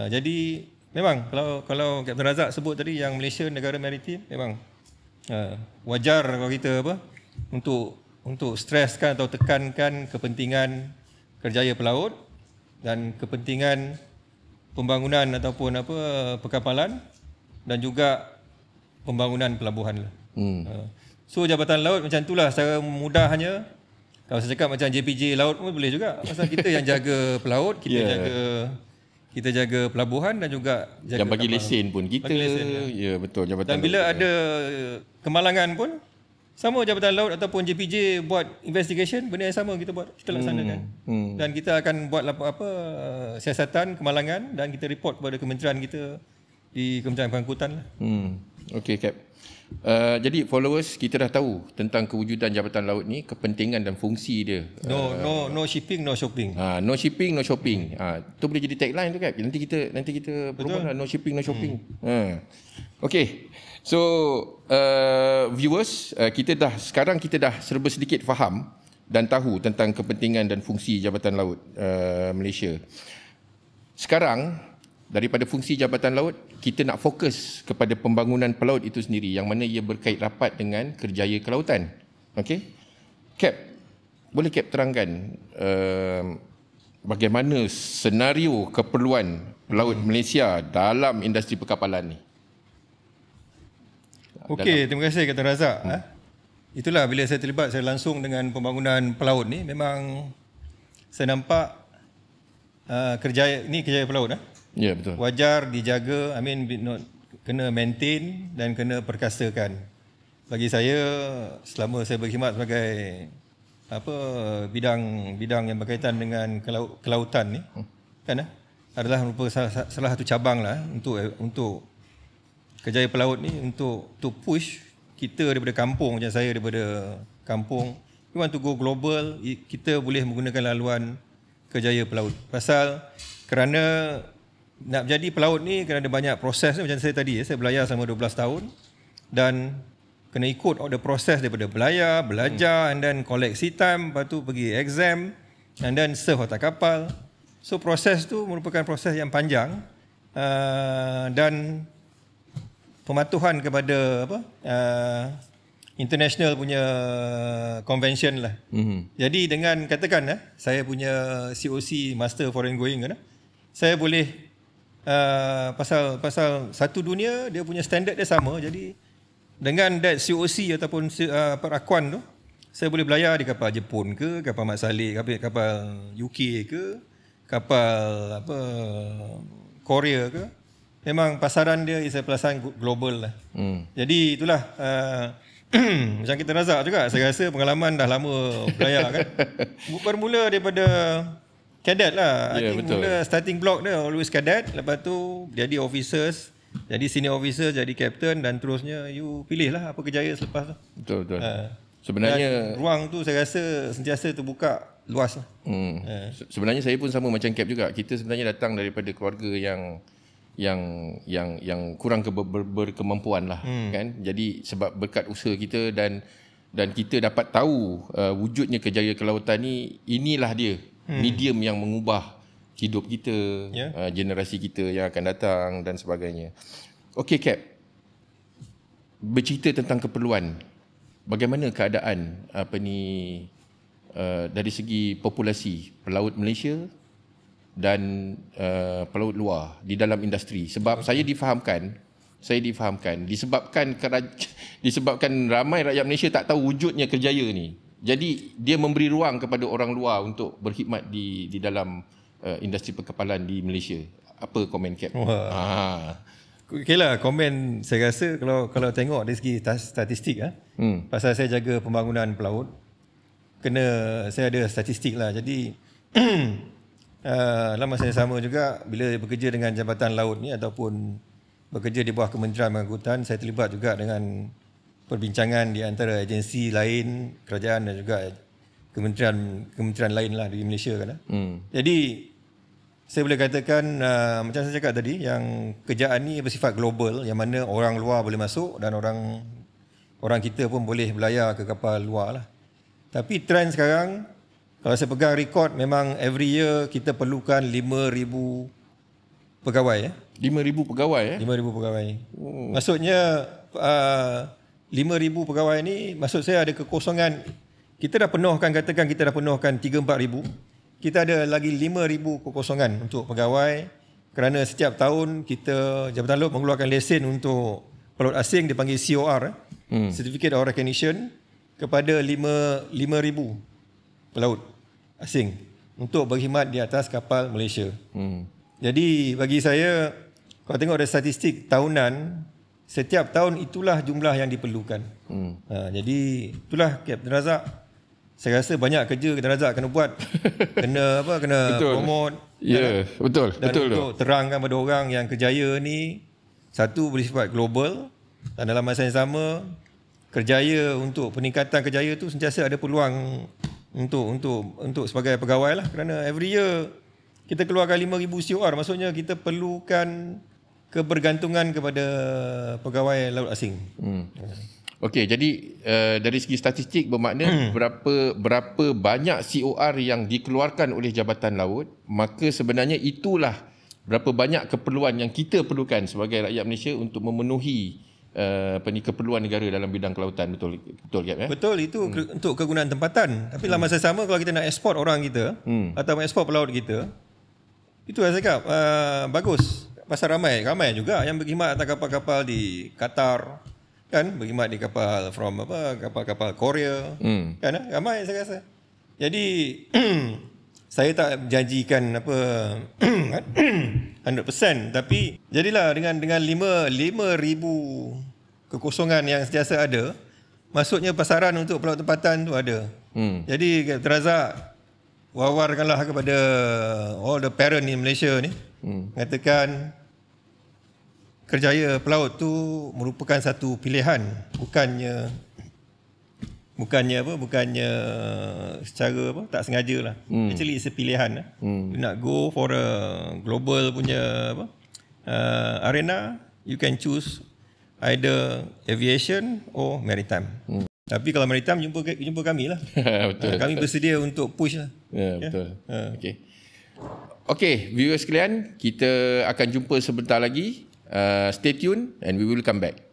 Jadi memang kalau Kapten Razak sebut tadi yang Malaysia negara maritim, memang wajar kalau kita untuk streskan atau tekankan kepentingan kerjaya pelaut dan kepentingan pembangunan ataupun perkapalan dan juga pembangunan pelabuhan lah. So Jabatan Laut macam itulah secara mudahnya. Kalau saya cakap macam JPJ Laut pun boleh juga. Pasal kita yang jaga pelaut, kita jaga pelabuhan dan juga jaga yang bagi lesen pun kita. Ya betul, Jabatan Dan bila Laut ada kemalangan pun sama Jabatan Laut ataupun JPJ buat investigation, benda yang sama kita laksanakan. Dan kita akan buat siasatan kemalangan dan kita report kepada kementerian kita di Kementerian Pengangkutan lah. Okey Cap. Jadi followers kita dah tahu tentang kewujudan Jabatan Laut ni, kepentingan dan fungsi dia. No shipping, no shopping. No shipping, no shopping. Tu boleh jadi tagline tu Cap. Nanti kita promote lah, no shipping, no shopping. Okey. So viewers, sekarang kita dah serba sedikit faham dan tahu tentang kepentingan dan fungsi Jabatan Laut Malaysia. Sekarang daripada fungsi Jabatan Laut, kita nak fokus kepada pembangunan pelaut itu sendiri yang mana ia berkait rapat dengan kerjaya kelautan. Okey. Cap, boleh Cap terangkan bagaimana senario keperluan pelaut Malaysia dalam industri perkapalan ni? Okey, terima kasih Kapten Razak. Itulah bila saya terlibat saya langsung dengan pembangunan pelaut ni, memang saya nampak kerjaya pelaut Ya, betul. wajar dijaga, kena maintain dan kena perkasakan. Bagi saya, selama saya berkhidmat sebagai bidang yang berkaitan dengan kelautan ni, adalah merupakan salah satu cabang lah untuk kerjaya pelaut ni, untuk push kita daripada kampung, macam saya daripada kampung, we want to go global, kita boleh menggunakan laluan kerjaya pelaut. Kerana nak jadi pelaut ni kena ada banyak proses, macam saya tadi, saya belayar selama 12 tahun dan kena ikut order proses daripada belajar and then collect sea time, lepas tu pergi exam and then serve atas kapal. So proses tu merupakan proses yang panjang dan pematuhan kepada international punya convention lah. Jadi dengan katakan saya punya COC Master Foreign Going saya boleh pasal satu dunia dia punya standard dia sama. Jadi dengan that COC ataupun perakuan tu, saya boleh belayar di kapal Jepun ke, kapal Mat Salleh, kapal UK ke, kapal Korea ke. Memang pasaran dia is pasaran global lah. Jadi itulah macam kita Razak juga, saya rasa pengalaman dah lama belayar kan. Bermula daripada cadet lah. Betul. Mula starting block dia always cadet, lepas tu jadi officers, jadi senior officer, jadi captain dan terusnya you pilih lah apa kejayaan selepas tu. Betul. Sebenarnya ruang tu saya rasa sentiasa terbuka luas lah. Sebenarnya saya pun sama macam Cap juga. Kita sebenarnya datang daripada keluarga yang kurang berkemampuan lah kan. Jadi sebab berkat usaha kita dan kita dapat tahu wujudnya kerjaya kelautan ni, inilah dia medium yang mengubah hidup kita, generasi kita yang akan datang dan sebagainya. Okey Cap, bercerita tentang keperluan, bagaimana keadaan dari segi populasi pelaut Malaysia dan pelaut luar di dalam industri? Sebab saya difahamkan disebabkan ramai rakyat Malaysia tak tahu wujudnya kerjaya ni. Jadi dia memberi ruang kepada orang luar untuk berkhidmat di dalam industri perkapalan di Malaysia. Apa komen Cap? Okeylah, komen saya rasa kalau tengok dari segi statistik pasal saya jaga pembangunan pelaut, saya ada statistik lah. Jadi dalam masa yang sama juga bila bekerja dengan Jabatan Laut ni ataupun bekerja di bawah Kementerian Pengangkutan, saya terlibat juga dengan perbincangan di antara agensi lain, kerajaan dan juga kementerian lain lah di Malaysia kan. Jadi saya boleh katakan macam saya cakap tadi, yang kerjaan ni bersifat global, yang mana orang luar boleh masuk dan orang kita pun boleh belayar ke kapal luar lah. Tapi trend sekarang, kalau saya pegang rekod, memang every year kita perlukan 5,000 pegawai 5,000 pegawai 5,000 pegawai. Maksudnya 5,000 pegawai ni, maksud saya ada kekosongan. Kita dah penuhkan, katakan kita dah penuhkan 3-4,000. Kita ada lagi 5,000 kekosongan untuk pegawai, kerana setiap tahun kita Jabatan Laut mengeluarkan lesen untuk pelaut asing, dipanggil COR, Certificate of Recognition, kepada 5,000 pelaut asing untuk berkhidmat di atas kapal Malaysia. Jadi bagi saya, kalau tengok dari statistik tahunan, setiap tahun itulah jumlah yang diperlukan. Jadi itulah Kapten Razak. Saya rasa banyak kerja Kapten Razak kena buat. kena promote. Ya, betul. Dan betul untuk terangkan pada orang yang kerjaya ni, satu bersifat global, dan dalam masa yang sama, kerjaya untuk peningkatan kerjaya tu sentiasa ada peluang untuk sebagai pegawai lah, kerana every year kita keluarkan 5,000 COR, maksudnya kita perlukan kebergantungan kepada pegawai laut asing. Okey, jadi dari segi statistik bermakna berapa banyak COR yang dikeluarkan oleh Jabatan Laut, maka sebenarnya itulah berapa banyak keperluan yang kita perlukan sebagai rakyat Malaysia untuk memenuhi keperluan negara dalam bidang kelautan. Betul Kap? Betul, itu untuk kegunaan tempatan. Tapi dalam masa sama, kalau kita nak ekspor orang kita atau ekspor pelaut kita, itu saya cakap bagus. Pasal ramai juga yang berkhidmat atas kapal-kapal di Qatar, kan, berkhidmat di kapal kapal-kapal Korea, kan, ramai saya rasa. Jadi saya tak janjikan 100%, tapi jadilah dengan 5,000 kekosongan yang sentiasa ada, maksudnya pasaran untuk pelaut tempatan tu ada. Jadi Kapten Razak, wawarkanlah kepada all the parent di Malaysia ni, katakan kerjaya pelaut tu merupakan satu pilihan, bukannya secara tak sengaja lah. Actually it's a pilihan. You nak go for a global punya arena, you can choose either aviation or maritime. Tapi kalau maritime, jumpa kami lah. Betul. Kami bersedia untuk push lah. Betul. Okey, viewers sekalian, kita akan jumpa sebentar lagi. Stay tuned and we will come back.